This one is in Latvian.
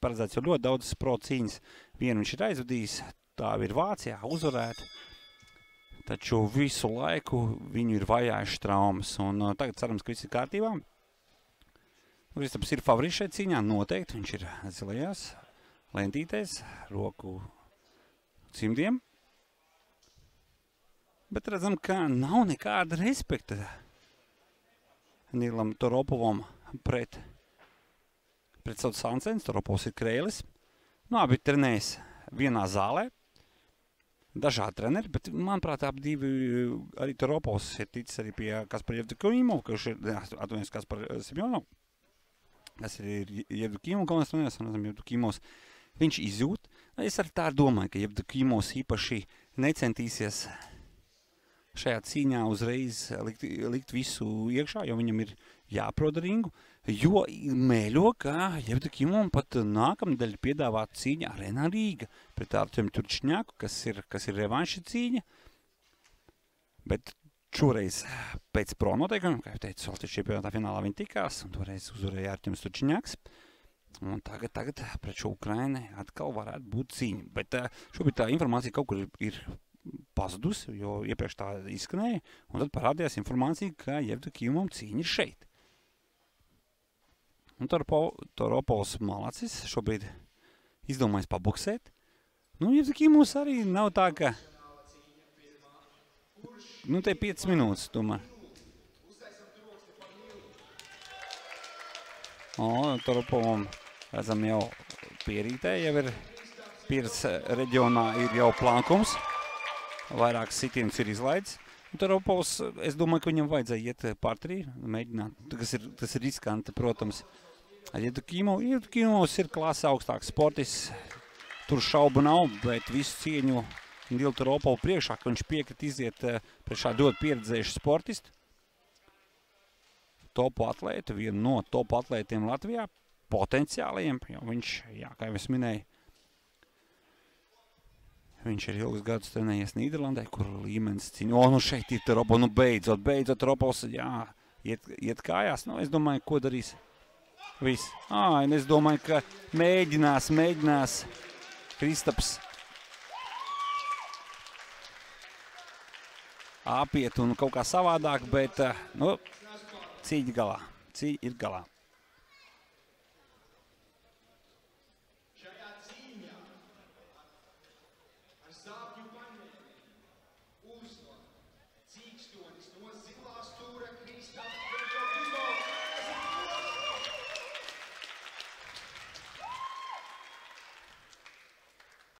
paredzēts jau ļoti daudz pro cīņas. Vienu viņš ir aizvadījis, tā ir Vācijā, uzvarēt. Taču visu laiku viņu ir vajājuši traumas. Un tagad cerams, ka viss ir kārtībā. Kristaps ir favorīts šeit cīņā, noteikti. Viņš ir zilajās lentītēs, roku cimdiem. Bet redzam, ka nav nekāda respekta Nilam Toropovam pret savu Sansens. Toropovs ir krēlis. Nu, abi trenējas vienā zālē. Dažādi treneri, bet, manuprāt, abi divi, arī Toropovs ir ticis arī pie Kaspara Jevdokimova, kurš ir, atvainojos, Kaspara Semjonov, kas ir Jevdokimova galvenais treneris, un Jevdokimovs, viņš izjūt. Es arī tā domāju, ka Jevdokimovs īpaši necentīsies šajā cīņā uzreiz likt visu iekšā, jo viņam ir jāproda ringu, jo mēļo, ka Jevdokimovam pat nākamnedēļ piedāvāt cīņa Arēnā Rīga pret Artjemu Turčņāku, kas ir revanša cīņa, bet šoreiz pēc pro noteikumiem, kā jau teicu, Latvijas čempionātā finālā viņi tikās, un toreiz uzvarēja Artjems Turčņāks, un tagad pret šo Ukraini atkal varētu būt cīņa, bet šobrīd tā informācija kaut kur ir pazudusi, jo iepriekš tā izskanēja, un tad parādījās informācija, ka Jevdokimovam cīņa ir šeit. Un Toropovs malacis šobrīd izdomājis paboksēt. Nu, Jevdokimovs arī nav tā, ka nu, te 5 minūtes, tomēr. Toropovam, redzam, jau pierītē, jau ir pieredze reģionā ir jau plankums. Vairākas sitienas ir izlaidis. Toropovs, es domāju, ka viņam vajadzēja iet parterī, mēģināt. Tas ir riskanti, protams. Jevdokimovs ir klase augstāks sportists. Tur šaubu nav, bet visu cieņu Nilu Toropovu priekšā, ka viņš piekrit iziet pret šādu ļoti pieredzējušu sportistu. Topu atlētu, vienu no topu atlētiem Latvijā, potenciālajiem, jo viņš, jā, kā jau es minēju, viņš ir ilgus gadus trenējies Nīderlandē, kur līmenis cīņa. Nu šeit ir Toropovs, nu beidzot Toropovs, jā, iet kājās. Nu, es domāju, ko darīs. Viss. Es domāju, ka mēģinās Kristaps apiet un kaut kā savādāk, bet, nu, cīņa galā. Cīņa ir galā.